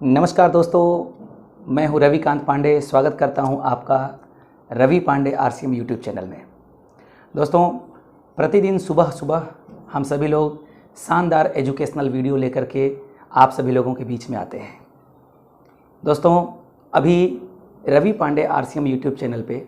नमस्कार दोस्तों, मैं हूं रविकांत पांडे। स्वागत करता हूं आपका रवि पांडे आरसीएम यूट्यूब चैनल में। दोस्तों, प्रतिदिन सुबह सुबह हम सभी लोग शानदार एजुकेशनल वीडियो लेकर के आप सभी लोगों के बीच में आते हैं। दोस्तों, अभी रवि पांडे आरसीएम यूट्यूब चैनल पे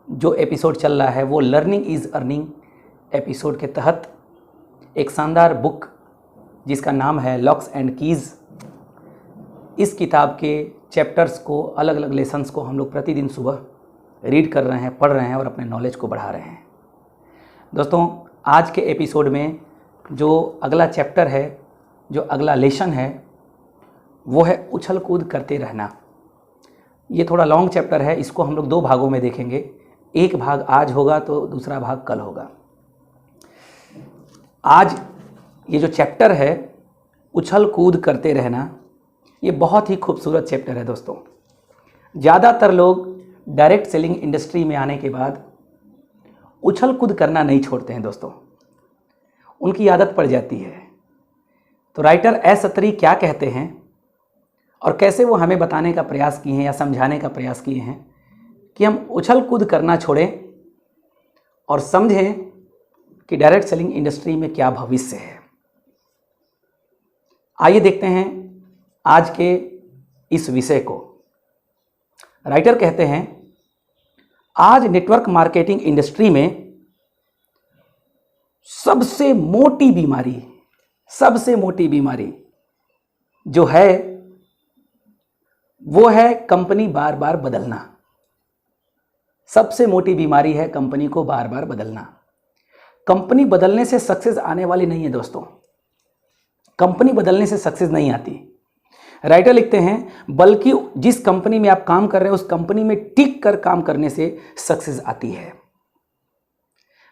जो एपिसोड चल रहा है वो लर्निंग इज़ अर्निंग एपिसोड के तहत एक शानदार बुक जिसका नाम है लॉक्स एंड कीज़, इस किताब के चैप्टर्स को, अलग अलग लेसन्स को हम लोग प्रतिदिन सुबह रीड कर रहे हैं, पढ़ रहे हैं और अपने नॉलेज को बढ़ा रहे हैं। दोस्तों, आज के एपिसोड में जो अगला चैप्टर है, जो अगला लेसन है, वो है उछल कूद करते रहना। ये थोड़ा लॉन्ग चैप्टर है, इसको हम लोग दो भागों में देखेंगे। एक भाग आज होगा तो दूसरा भाग कल होगा। आज ये जो चैप्टर है उछल कूद करते रहना, ये बहुत ही खूबसूरत चैप्टर है। दोस्तों, ज़्यादातर लोग डायरेक्ट सेलिंग इंडस्ट्री में आने के बाद उछल कूद करना नहीं छोड़ते हैं। दोस्तों, उनकी आदत पड़ जाती है। तो राइटर एस अत्री क्या कहते हैं और कैसे वो हमें बताने का प्रयास किए हैं या समझाने का प्रयास किए हैं कि हम उछल कूद करना छोड़ें और समझें कि डायरेक्ट सेलिंग इंडस्ट्री में क्या भविष्य है। आइए देखते हैं आज के इस विषय को। राइटर कहते हैं, आज नेटवर्क मार्केटिंग इंडस्ट्री में सबसे मोटी बीमारी जो है वो है कंपनी बार बार बदलना। सबसे मोटी बीमारी है कंपनी को बार बार बदलना। कंपनी बदलने से सक्सेस आने वाली नहीं है। दोस्तों, कंपनी बदलने से सक्सेस नहीं आती। राइटर लिखते हैं, बल्कि जिस कंपनी में आप काम कर रहे हैं उस कंपनी में टिक कर काम करने से सक्सेस आती है।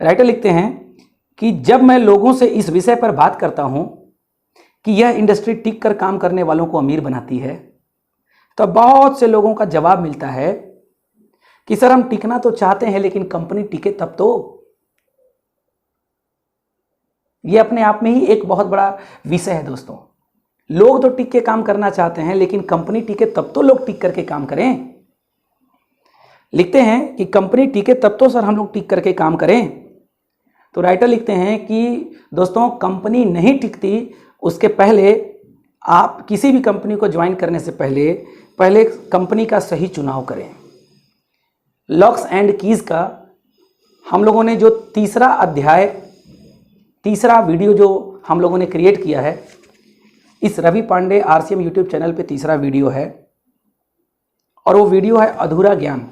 राइटर लिखते हैं कि जब मैं लोगों से इस विषय पर बात करता हूं कि यह इंडस्ट्री टिक कर काम करने वालों को अमीर बनाती है, तो बहुत से लोगों का जवाब मिलता है कि सर, हम टिकना तो चाहते हैं लेकिन कंपनी टिके तब तो। यह अपने आप में ही एक बहुत बड़ा विषय है। दोस्तों, लोग तो टिक के काम करना चाहते हैं लेकिन कंपनी टिके तब तो लोग टिक करके काम करें। लिखते हैं कि कंपनी टिके तब तो सर हम लोग टिक करके काम करें। तो राइटर लिखते हैं कि दोस्तों, कंपनी नहीं टिकती उसके पहले आप किसी भी कंपनी को ज्वाइन करने से पहले कंपनी का सही चुनाव करें। लॉक्स एंड कीज का हम लोगों ने जो तीसरा वीडियो जो हम लोगों ने क्रिएट किया है, इस रवि पांडे आरसीएम यूट्यूब चैनल पे तीसरा वीडियो है और वो वीडियो है अधूरा ज्ञान।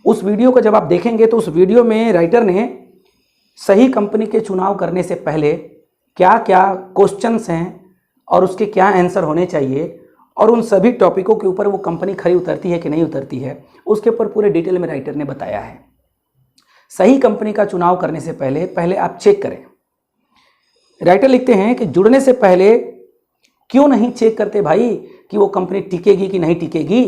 उस वीडियो को जब आप देखेंगे तो उस वीडियो में राइटर ने सही कंपनी के चुनाव करने से पहले क्या क्या क्वेश्चंस हैं और उसके क्या आंसर होने चाहिए और उन सभी टॉपिकों के ऊपर वो कंपनी खरी उतरती है कि नहीं उतरती है, उसके ऊपर पूरे डिटेल में राइटर ने बताया है। सही कंपनी का चुनाव करने से पहले आप चेक करें। राइटर लिखते हैं कि जुड़ने से पहले क्यों नहीं चेक करते भाई कि वो कंपनी टिकेगी कि नहीं टिकेगी।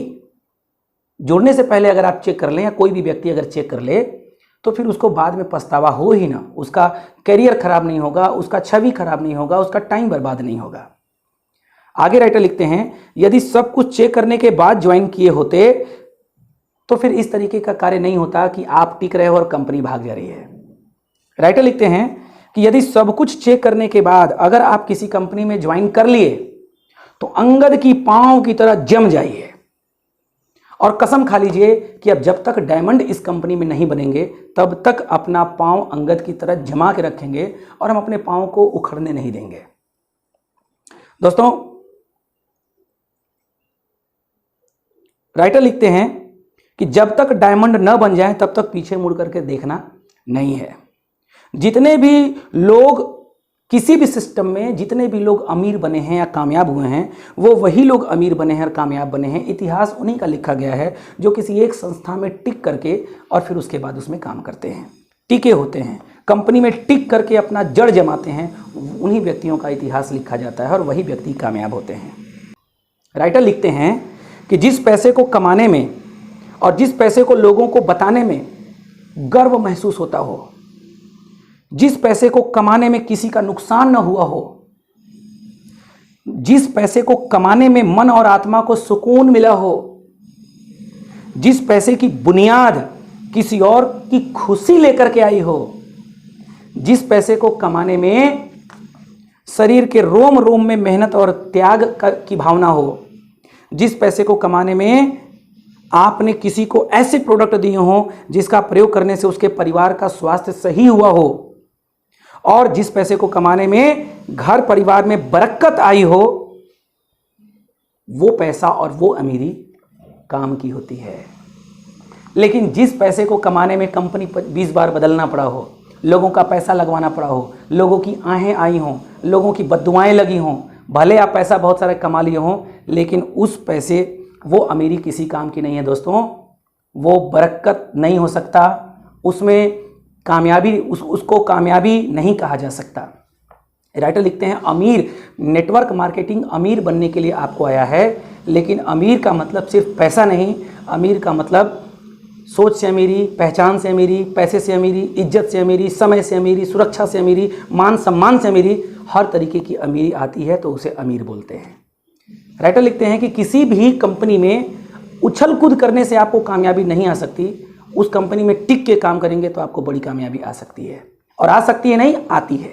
जुड़ने से पहले अगर आप चेक कर लें या कोई भी व्यक्ति अगर चेक कर ले तो फिर उसको बाद में पछतावा हो ही ना। उसका करियर खराब नहीं होगा, उसका छवि खराब नहीं होगा, उसका टाइम बर्बाद नहीं होगा। आगे राइटर लिखते हैं, यदि सब कुछ चेक करने के बाद ज्वाइन किए होते तो फिर इस तरीके का कार्य नहीं होता कि आप टिक रहे हो और कंपनी भाग जा रही है। राइटर लिखते हैं कि यदि सब कुछ चेक करने के बाद अगर आप किसी कंपनी में ज्वाइन कर लिए तो अंगद की पांव की तरह जम जाइए और कसम खा लीजिए कि अब जब तक डायमंड इस कंपनी में नहीं बनेंगे तब तक अपना पांव अंगद की तरह जमा के रखेंगे और हम अपने पांव को उखड़ने नहीं देंगे। दोस्तों, राइटर लिखते हैं कि जब तक डायमंड न बन जाए तब तक पीछे मुड़ करके देखना नहीं है। जितने भी लोग किसी भी सिस्टम में, जितने भी लोग अमीर बने हैं या कामयाब हुए हैं, वो वही लोग अमीर बने हैं और कामयाब बने हैं। इतिहास उन्हीं का लिखा गया है जो किसी एक संस्था में टिक करके और फिर उसके बाद उसमें काम करते हैं, टिके होते हैं, कंपनी में टिक करके अपना जड़ जमाते हैं। उन्हीं व्यक्तियों का इतिहास लिखा जाता है और वही व्यक्ति कामयाब होते हैं। राइटर लिखते हैं कि जिस पैसे को कमाने में और जिस पैसे को लोगों को बताने में गर्व महसूस होता हो, जिस पैसे को कमाने में किसी का नुकसान न हुआ हो, जिस पैसे को कमाने में मन और आत्मा को सुकून मिला हो, जिस पैसे की बुनियाद किसी और की खुशी लेकर के आई हो, जिस पैसे को कमाने में शरीर के रोम रोम में मेहनत और त्याग की भावना हो, जिस पैसे को कमाने में आपने किसी को ऐसे प्रोडक्ट दिए हो जिसका प्रयोग करने से उसके परिवार का स्वास्थ्य सही हुआ हो, और जिस पैसे को कमाने में घर परिवार में बरकत आई हो, वो पैसा और वो अमीरी काम की होती है। लेकिन जिस पैसे को कमाने में कंपनी 20 बार बदलना पड़ा हो, लोगों का पैसा लगवाना पड़ा हो, लोगों की आहें आई हों, लोगों की बद्दुआएं लगी हों, भले आप पैसा बहुत सारा कमा लिए हों, लेकिन उस पैसे वो अमीरी किसी काम की नहीं है दोस्तों। वो बरकत नहीं हो सकता, उसमें कामयाबी उसको कामयाबी नहीं कहा जा सकता। राइटर लिखते हैं अमीर, नेटवर्क मार्केटिंग अमीर बनने के लिए आपको आया है, लेकिन अमीर का मतलब सिर्फ पैसा नहीं, अमीर का मतलब सोच से अमीरी, पहचान से अमीरी, पैसे से अमीरी, इज्जत से अमीरी, समय से अमीरी, सुरक्षा से अमीरी, मान सम्मान से अमीरी, हर तरीके की अमीरी आती है तो उसे अमीर बोलते हैं। राइटर लिखते हैं कि किसी भी कंपनी में उछल कूद करने से आपको कामयाबी नहीं आ सकती, उस कंपनी में टिक के काम करेंगे तो आपको बड़ी कामयाबी आ सकती है, और आ सकती है नहीं, आती है।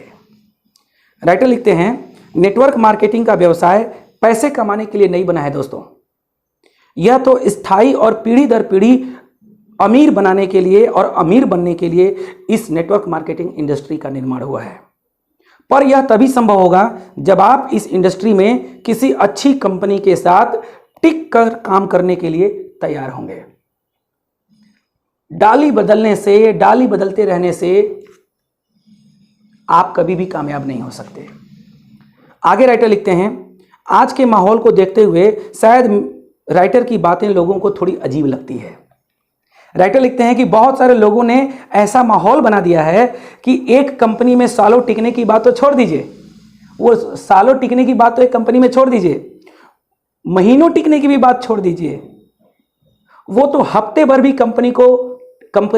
राइटर लिखते हैं नेटवर्क मार्केटिंग का व्यवसाय पैसे कमाने के लिए नहीं बना है दोस्तों, यह तो स्थायी और पीढ़ी दर पीढ़ी अमीर बनाने के लिए और अमीर बनने के लिए इस नेटवर्क मार्केटिंग इंडस्ट्री का निर्माण हुआ है। पर यह तभी संभव होगा जब आप इस इंडस्ट्री में किसी अच्छी कंपनी के साथ टिक कर काम करने के लिए तैयार होंगे। डाली बदलने से, डाली बदलते रहने से आप कभी भी कामयाब नहीं हो सकते। आगे राइटर लिखते हैं आज के माहौल को देखते हुए शायद राइटर की बातें लोगों को थोड़ी अजीब लगती है। राइटर लिखते हैं कि बहुत सारे लोगों ने ऐसा माहौल बना दिया है कि एक कंपनी में सालों टिकने की बात तो छोड़ दीजिए, वो सालों टिकने की बात तो एक कंपनी में छोड़ दीजिए, महीनों टिकने की भी बात छोड़ दीजिए, वो तो हफ्ते भर भी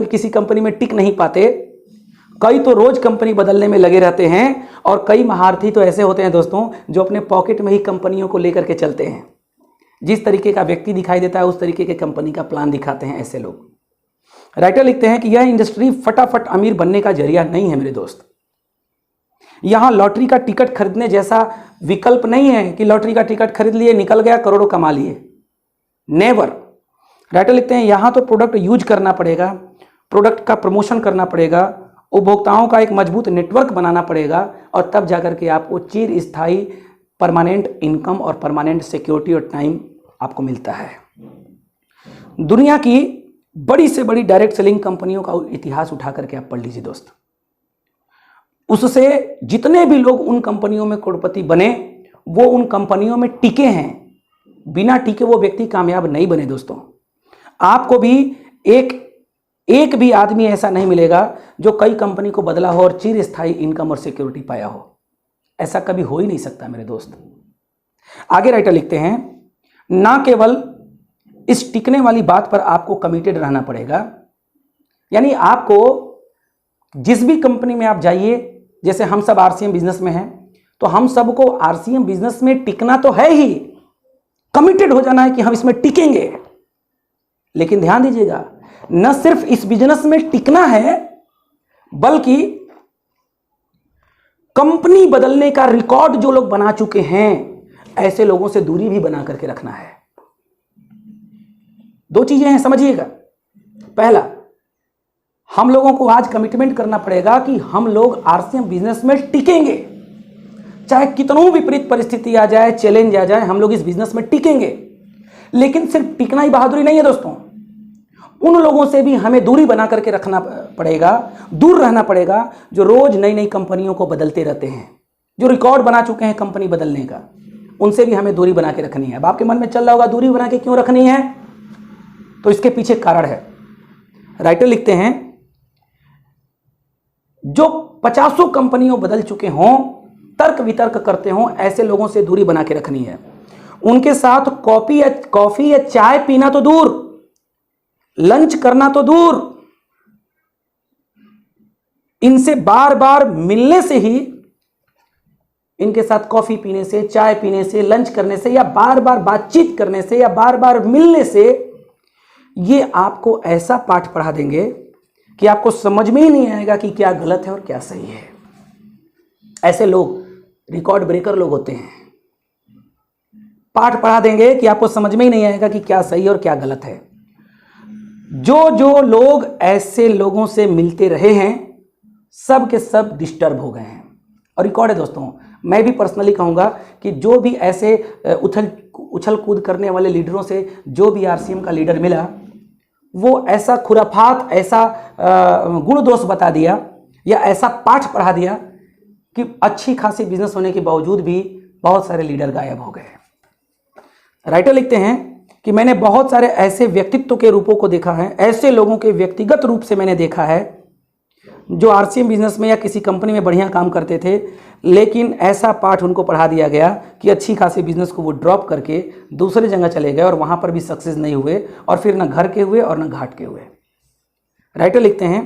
किसी कंपनी में टिक नहीं पाते। कई तो रोज कंपनी बदलने में लगे रहते हैं, और कई महारथी तो ऐसे होते हैं दोस्तों जो अपने पॉकेट में ही कंपनियों को लेकर के चलते हैं। जिस तरीके का व्यक्ति दिखाई देता है उस तरीके के कंपनी का प्लान दिखाते हैं ऐसे लोग। राइटर लिखते हैं कि यह इंडस्ट्री फटाफट अमीर बनने का जरिया नहीं है मेरे दोस्त। यहां लॉटरी का टिकट खरीदने जैसा विकल्प नहीं है कि लॉटरी का टिकट खरीद लिए, निकल गया, करोड़ों कमा लिए। नेवर। राइटर लिखते हैं यहां तो प्रोडक्ट यूज करना पड़ेगा, प्रोडक्ट का प्रमोशन करना पड़ेगा, उपभोक्ताओं का एक मजबूत नेटवर्क बनाना पड़ेगा, और तब जाकर के आपको चिर स्थायी परमानेंट इनकम और परमानेंट सिक्योरिटी और टाइम आपको मिलता है। दुनिया की बड़ी से बड़ी डायरेक्ट सेलिंग कंपनियों का इतिहास उठा करके आप पढ़ लीजिए दोस्त। उससे जितने भी लोग उन कंपनियों में करोड़पति बने वो उन कंपनियों में टिके हैं, बिना टिके वो व्यक्ति कामयाब नहीं बने दोस्तों। आपको भी एक भी आदमी ऐसा नहीं मिलेगा जो कई कंपनी को बदला हो और चिर स्थायी इनकम और सिक्योरिटी पाया हो। ऐसा कभी हो ही नहीं सकता मेरे दोस्त। आगे राइटर लिखते हैं ना केवल इस टिकने वाली बात पर आपको कमिटेड रहना पड़ेगा, यानी आपको जिस भी कंपनी में आप जाइए, जैसे हम सब आरसीएम बिजनेस में हैं तो हम सबको आरसीएम बिजनेस में टिकना तो है ही, कमिटेड हो जाना है कि हम इसमें टिकेंगे। लेकिन ध्यान दीजिएगा, न सिर्फ इस बिजनेस में टिकना है बल्कि कंपनी बदलने का रिकॉर्ड जो लोग बना चुके हैं ऐसे लोगों से दूरी भी बना करके रखना है। दो चीजें हैं, समझिएगा। पहला, हम लोगों को आज कमिटमेंट करना पड़ेगा कि हम लोग आरसीएम बिजनेस में टिकेंगे, चाहे कितनों विपरीत परिस्थिति आ जाए, चैलेंज आ जाए, हम लोग इस बिजनेस में टिकेंगे। लेकिन सिर्फ टिकना ही बहादुरी नहीं है दोस्तों, उन लोगों से भी हमें दूरी बना करके रखना पड़ेगा, दूर रहना पड़ेगा जो रोज नई नई कंपनियों को बदलते रहते हैं, जो रिकॉर्ड बना चुके हैं कंपनी बदलने का, उनसे भी हमें दूरी बना के रखनी है। अब आपके मन में चल रहा होगा दूरी बना के क्यों रखनी है, तो इसके पीछे कारण है। राइटर लिखते हैं जो 50 कंपनियों बदल चुके हों, तर्क वितर्क करते हों, ऐसे लोगों से दूरी बना के रखनी है। उनके साथ कॉफी या चाय पीना तो दूर, लंच करना तो दूर, इनसे बार बार मिलने से ही इनके साथ कॉफ़ी पीने से, चाय पीने से, लंच करने से या बार बार बातचीत करने से या बार बार मिलने से ये आपको ऐसा पाठ पढ़ा देंगे कि आपको समझ में ही नहीं आएगा कि क्या गलत है और क्या सही है। ऐसे लोग रिकॉर्ड ब्रेकर लोग होते हैं। पाठ पढ़ा देंगे कि आपको समझ में ही नहीं आएगा कि क्या सही और क्या गलत है। जो जो लोग ऐसे लोगों से मिलते रहे हैं सब के सब डिस्टर्ब हो गए हैं। और रिकॉर्ड है दोस्तों, मैं भी पर्सनली कहूँगा कि जो भी ऐसे उछल कूद करने वाले लीडरों से जो भी आरसीएम का लीडर मिला वो ऐसा खुराफात, ऐसा गुण दोष बता दिया या ऐसा पाठ पढ़ा दिया कि अच्छी खासी बिजनेस होने के बावजूद भी बहुत सारे लीडर गायब हो गए। राइटर लिखते हैं कि मैंने बहुत सारे ऐसे व्यक्तित्व के रूपों को देखा है, ऐसे लोगों के व्यक्तिगत रूप से मैंने देखा है जो आरसीएम बिजनेस में या किसी कंपनी में बढ़िया काम करते थे, लेकिन ऐसा पाठ उनको पढ़ा दिया गया कि अच्छी खासी बिजनेस को वो ड्रॉप करके दूसरे जगह चले गए और वहाँ पर भी सक्सेस नहीं हुए और फिर न घर के हुए और न घाट के हुए। राइटर लिखते हैं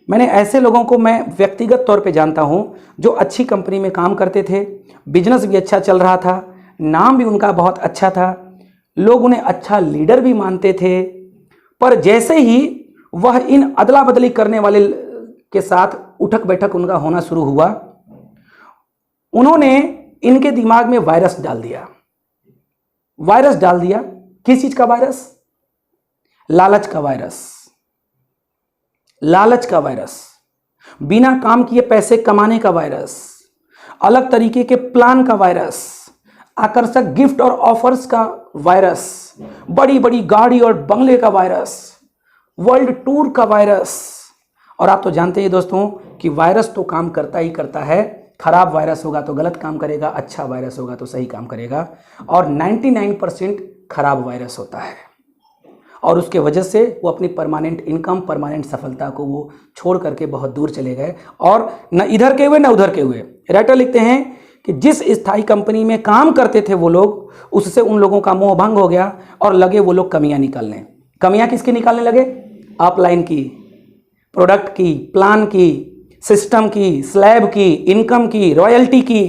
मैंने ऐसे लोगों को मैं व्यक्तिगत तौर पे जानता हूँ जो अच्छी कंपनी में काम करते थे, बिजनेस भी अच्छा चल रहा था, नाम भी उनका बहुत अच्छा था, लोग उन्हें अच्छा लीडर भी मानते थे, पर जैसे ही वह इन अदला बदली करने वाले के साथ उठक बैठक उनका होना शुरू हुआ, उन्होंने इनके दिमाग में वायरस डाल दिया। वायरस डाल दिया। किस चीज का वायरस? लालच का वायरस। लालच का वायरस, बिना काम किए पैसे कमाने का वायरस, अलग तरीके के प्लान का वायरस, आकर्षक गिफ्ट और ऑफर्स का वायरस, बड़ी बड़ी गाड़ी और बंगले का वायरस, वर्ल्ड टूर का वायरस। और आप तो जानते हैं दोस्तों कि वायरस तो काम करता ही करता है। खराब वायरस होगा तो गलत काम करेगा, अच्छा वायरस होगा तो सही काम करेगा। और 99% खराब वायरस होता है और उसके वजह से वो अपनी परमानेंट इनकम, परमानेंट सफलता को वो छोड़ करके बहुत दूर चले गए और न इधर के हुए न उधर के हुए। राइटर लिखते हैं कि जिस स्थायी कंपनी में काम करते थे वो लोग, उससे उन लोगों का मोह भंग हो गया और लगे वो लोग कमियां निकालने। कमियां किसकी निकालने लगे? अपलाइन की, प्रोडक्ट की, प्लान की, सिस्टम की, स्लैब की, इनकम की, रॉयल्टी की,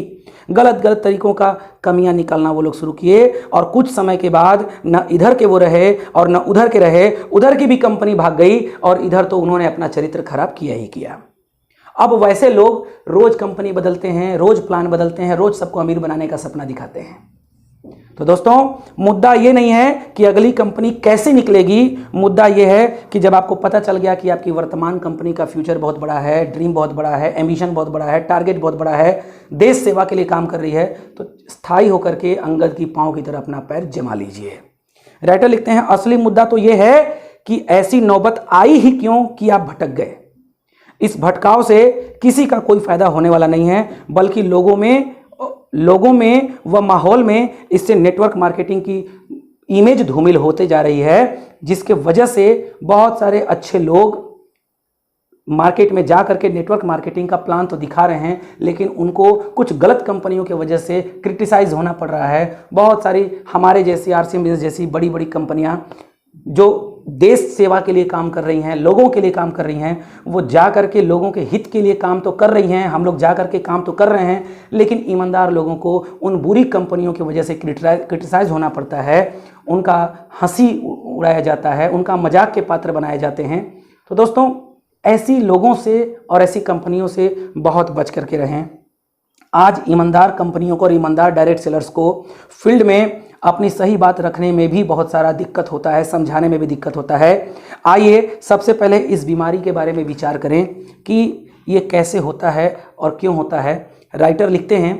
गलत गलत तरीकों का कमियां निकालना वो लोग शुरू किए। और कुछ समय के बाद न इधर के वो रहे और न उधर के रहे, उधर की भी कंपनी भाग गई और इधर तो उन्होंने अपना चरित्र खराब किया ही किया। अब वैसे लोग रोज कंपनी बदलते हैं, रोज प्लान बदलते हैं, रोज सबको अमीर बनाने का सपना दिखाते हैं। तो दोस्तों मुद्दा ये नहीं है कि अगली कंपनी कैसे निकलेगी, मुद्दा ये है कि जब आपको पता चल गया कि आपकी वर्तमान कंपनी का फ्यूचर बहुत बड़ा है, ड्रीम बहुत बड़ा है, एम्बिशन बहुत बड़ा है, टारगेट बहुत बड़ा है, देश सेवा के लिए काम कर रही है, तो स्थायी होकर के अंगद की पांव की तरह अपना पैर जमा लीजिए। राइटर लिखते हैं असली मुद्दा तो ये है कि ऐसी नौबत आई ही क्यों कि आप भटक गए। इस भटकाव से किसी का कोई फायदा होने वाला नहीं है, बल्कि लोगों में व माहौल में इससे नेटवर्क मार्केटिंग की इमेज धूमिल होते जा रही है, जिसके वजह से बहुत सारे अच्छे लोग मार्केट में जा करके नेटवर्क मार्केटिंग का प्लान तो दिखा रहे हैं, लेकिन उनको कुछ गलत कंपनियों की वजह से क्रिटिसाइज होना पड़ रहा है। बहुत सारी हमारे जैसी आरसीएम बिजनेस जैसी बड़ी बड़ी कंपनियां जो देश सेवा के लिए काम कर रही हैं, लोगों के लिए काम कर रही हैं, वो जा करके लोगों के हित के लिए काम तो कर रही हैं, हम लोग जा करके काम तो कर रहे हैं, लेकिन ईमानदार लोगों को उन बुरी कंपनियों की वजह से क्रिटिसाइज होना पड़ता है, उनका हंसी उड़ाया जाता है, उनका मजाक के पात्र बनाए जाते हैं। तो दोस्तों ऐसी लोगों से और ऐसी कंपनियों से बहुत बच करके रहें। आज ईमानदार कंपनियों को और ईमानदार डायरेक्ट सेलर्स को फील्ड में अपनी सही बात रखने में भी बहुत सारा दिक्कत होता है, समझाने में भी दिक्कत होता है। आइए सबसे पहले इस बीमारी के बारे में विचार करें कि ये कैसे होता है और क्यों होता है। राइटर लिखते हैं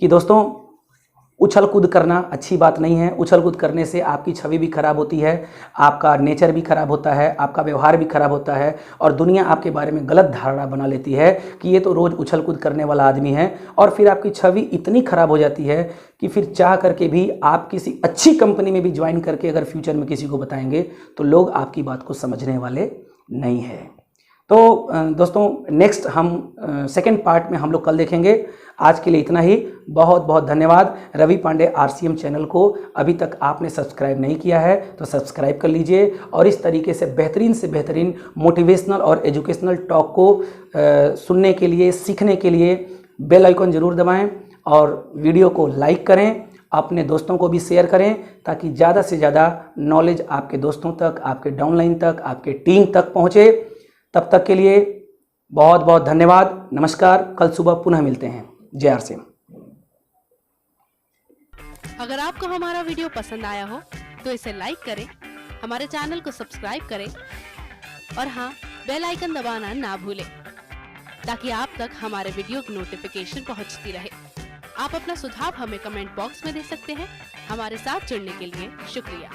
कि दोस्तों उछल कूद करना अच्छी बात नहीं है। उछल कूद करने से आपकी छवि भी खराब होती है, आपका नेचर भी खराब होता है, आपका व्यवहार भी खराब होता है और दुनिया आपके बारे में गलत धारणा बना लेती है कि ये तो रोज़ उछल कूद करने वाला आदमी है। और फिर आपकी छवि इतनी खराब हो जाती है कि फिर चाह करके भी आप किसी अच्छी कंपनी में भी ज्वाइन करके अगर फ्यूचर में किसी को बताएंगे तो लोग आपकी बात को समझने वाले नहीं हैं। तो दोस्तों नेक्स्ट हम सेकंड पार्ट में हम लोग कल देखेंगे। आज के लिए इतना ही। बहुत बहुत धन्यवाद। रवि पांडे आरसीएम चैनल को अभी तक आपने सब्सक्राइब नहीं किया है तो सब्सक्राइब कर लीजिए और इस तरीके से बेहतरीन मोटिवेशनल और एजुकेशनल टॉक को सुनने के लिए, सीखने के लिए बेल आइकन जरूर दबाएं और वीडियो को लाइक करें, अपने दोस्तों को भी शेयर करें ताकि ज़्यादा से ज़्यादा नॉलेज आपके दोस्तों तक, आपके डाउनलाइन तक, आपके टीम तक पहुँचे। तब तक के लिए बहुत बहुत धन्यवाद। नमस्कार। कल सुबह पुनः मिलते हैं। जय आरसीएम। अगर आपको हमारा वीडियो पसंद आया हो तो इसे लाइक करें, हमारे चैनल को सब्सक्राइब करें और हाँ, बेल आइकन दबाना ना भूलें ताकि आप तक हमारे वीडियो की नोटिफिकेशन पहुंचती रहे। आप अपना सुझाव हमें कमेंट बॉक्स में दे सकते हैं। हमारे साथ जुड़ने के लिए शुक्रिया।